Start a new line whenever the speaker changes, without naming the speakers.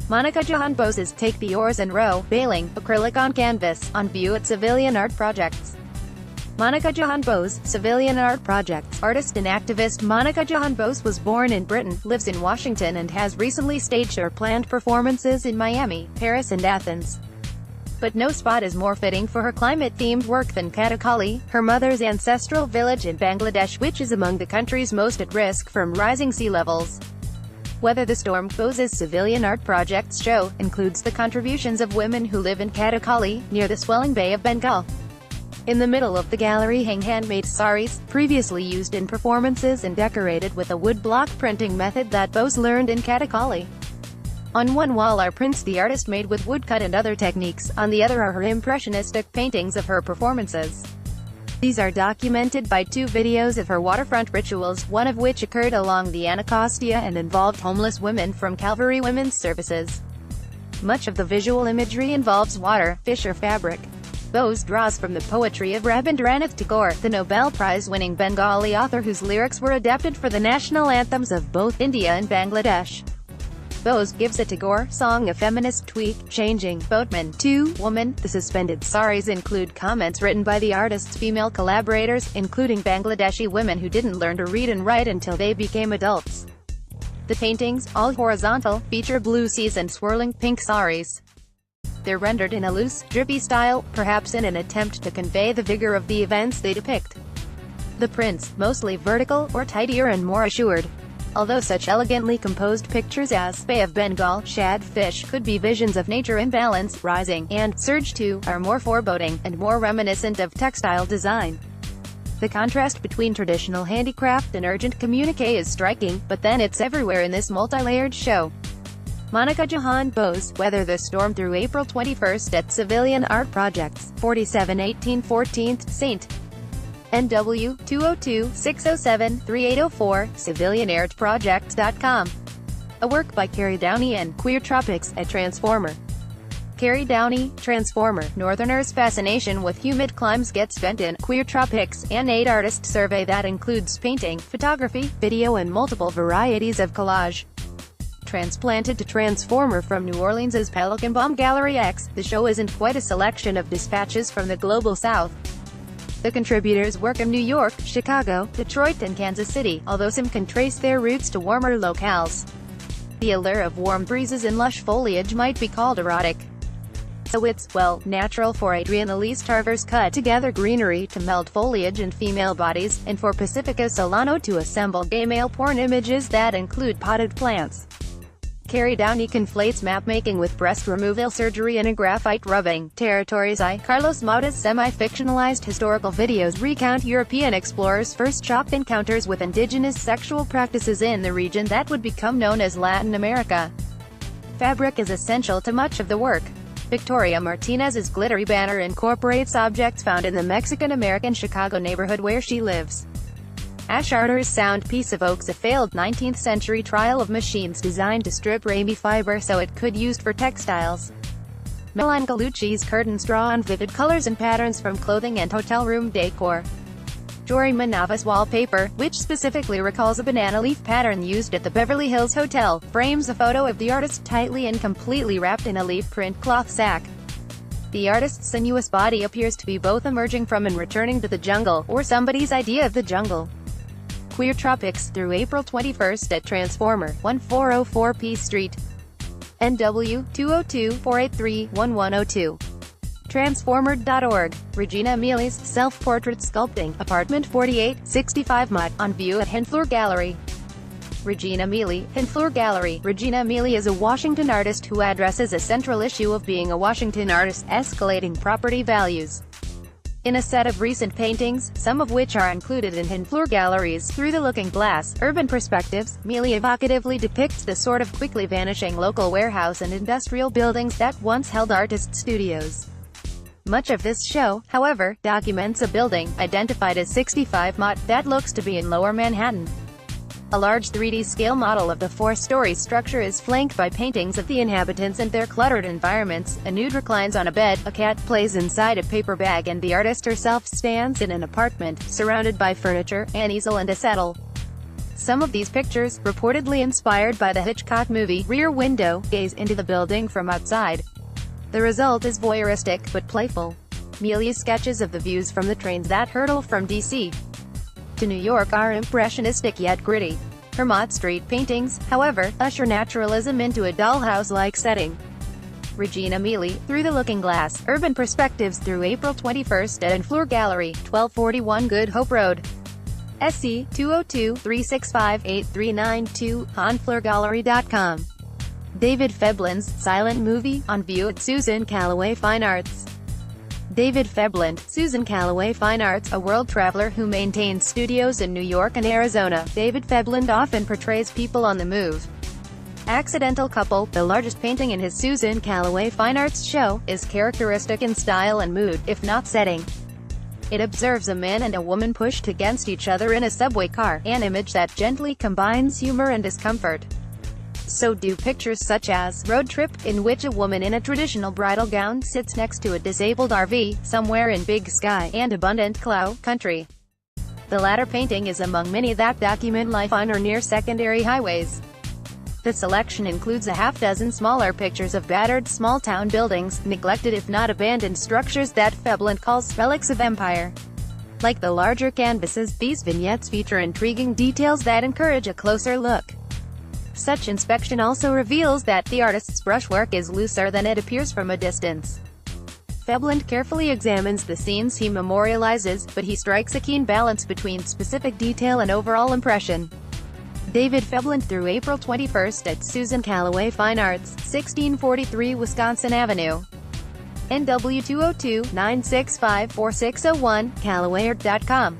Monica Jahan Bose's Take the Oars and Row, Bailing, acrylic on canvas, on view at Civilian Art Projects. Monica Jahan Bose, Civilian Art Projects. Artist and activist Monica Jahan Bose was born in Britain, lives in Washington and has recently staged or planned performances in Miami, Paris and Athens. But no spot is more fitting for her climate-themed work than Katakhali, her mother's ancestral village in Bangladesh, which is among the countries most at risk from rising sea levels. Weather the Storm. Bose's Civilian Art Projects show includes the contributions of women who live in Katakhali, near the swelling Bay of Bengal. In the middle of the gallery hang handmade saris, previously used in performances and decorated with a wood-block printing method that Bose learned in Katakhali. On one wall are prints the artist made with woodcut and other techniques, on the other are her impressionistic paintings of her performances. These are documented by 2 videos of her waterfront rituals, one of which occurred along the Anacostia and involved homeless women from Calvary Women's Services. Much of the visual imagery involves water, fish or fabric. Bose draws from the poetry of Rabindranath Tagore, the Nobel Prize-winning Bengali author whose lyrics were adapted for the national anthems of both India and Bangladesh. Bose gives a Tagore song a feminist tweak, changing boatman to woman. The suspended saris include comments written by the artist's female collaborators, including Bangladeshi women who didn't learn to read and write until they became adults. The paintings, all horizontal, feature blue seas and swirling pink saris. They're rendered in a loose, drippy style, perhaps in an attempt to convey the vigor of the events they depict. The prints, mostly vertical, or tidier and more assured. Although such elegantly composed pictures as Bay of Bengal, shad fish, could be visions of nature in balance, rising, and surge too, are more foreboding, and more reminiscent of textile design. The contrast between traditional handicraft and urgent communique is striking, but then it's everywhere in this multi-layered show. Monica Jahan Bose, Weather the Storm through April 21st at Civilian Art Projects, 4718 14th, St. NW, 202-607-3804, civilianartprojects.com. A work by Carrie Downey and Queer Tropics, a Transformer. Carrie Downey, Transformer. Northerners' fascination with humid climes gets bent in Queer Tropics, an 8-artist survey that includes painting, photography, video and multiple varieties of collage. Transplanted to Transformer from New Orleans' Pelican Bomb Gallery X, the show isn't quite a selection of dispatches from the global south. The contributors work in New York, Chicago, Detroit and Kansas City, although some can trace their roots to warmer locales. The allure of warm breezes and lush foliage might be called erotic. So it's, well, natural for Adrienne Elise Tarver's cut-together greenery to meld foliage and female bodies, and for Pacifica Solano to assemble gay male porn images that include potted plants. Carrie Downey conflates map-making with breast removal surgery and a graphite rubbing territories. Carlos Mauta's semi-fictionalized historical videos recount European explorers' first shop encounters with indigenous sexual practices in the region that would become known as Latin America. Fabric is essential to much of the work. Victoria Martinez's glittery banner incorporates objects found in the Mexican-American Chicago neighborhood where she lives. Ash Arter's sound piece evokes a failed 19th-century trial of machines designed to strip ramie fiber so it could used for textiles. Milan Gallucci's curtains draw on vivid colors and patterns from clothing and hotel room decor. Jory Manava's wallpaper, which specifically recalls a banana leaf pattern used at the Beverly Hills Hotel, frames a photo of the artist tightly and completely wrapped in a leaf print cloth sack. The artist's sinuous body appears to be both emerging from and returning to the jungle, or somebody's idea of the jungle. Queer Tropics, through April 21st at Transformer, 1404 P Street. NW, 202-483-1102. Transformer.org. Regina Mealy's Self-Portrait Sculpting, Apartment 48, 65 Mutt, on view at Hinfleur Gallery. Regina Mealy, Hinfleur Gallery. Regina Mealy is a Washington artist who addresses a central issue of being a Washington artist, escalating property values. In a set of recent paintings, some of which are included in Hinfleur Gallery's Through the Looking Glass, Urban Perspectives, Mealy evocatively depicts the sort of quickly vanishing local warehouse and industrial buildings that once held artist studios. Much of this show, however, documents a building, identified as 65 Mott, that looks to be in Lower Manhattan. A large 3D scale model of the 4-story structure is flanked by paintings of the inhabitants and their cluttered environments. A nude reclines on a bed, a cat plays inside a paper bag, and the artist herself stands in an apartment, surrounded by furniture, an easel and a settle. Some of these pictures, reportedly inspired by the Hitchcock movie Rear Window, gaze into the building from outside. The result is voyeuristic, but playful. Milia's sketches of the views from the trains that hurtle from D.C. to New York are impressionistic yet gritty. Her Mott Street paintings, however, usher naturalism into a dollhouse-like setting. Regina Mealy, Through the Looking Glass, Urban Perspectives through April 21st at Enflure Gallery, 1241 Good Hope Road. SC 202-365-8392, onfluregallery.com. David Feblin's Silent Movie, on view at Susan Calloway Fine Arts. David Febland, Susan Calloway Fine Arts, a world traveler who maintains studios in New York and Arizona. David Febland often portrays people on the move. Accidental Couple, the largest painting in his Susan Calloway Fine Arts show, is characteristic in style and mood, if not setting. It observes a man and a woman pushed against each other in a subway car, an image that gently combines humor and discomfort. So do pictures such as Road Trip, in which a woman in a traditional bridal gown sits next to a disabled RV, somewhere in Big Sky, and Abundant Cloud Country. The latter painting is among many that document life on or near secondary highways. The selection includes a half-dozen smaller pictures of battered small-town buildings, neglected if not abandoned structures that Febland calls relics of empire. Like the larger canvases, these vignettes feature intriguing details that encourage a closer look. Such inspection also reveals that the artist's brushwork is looser than it appears from a distance. Febland carefully examines the scenes he memorializes, but he strikes a keen balance between specific detail and overall impression. David Febland through April 21st at Susan Calloway Fine Arts, 1643 Wisconsin Avenue. NW 202-965-4601, callawayart.com.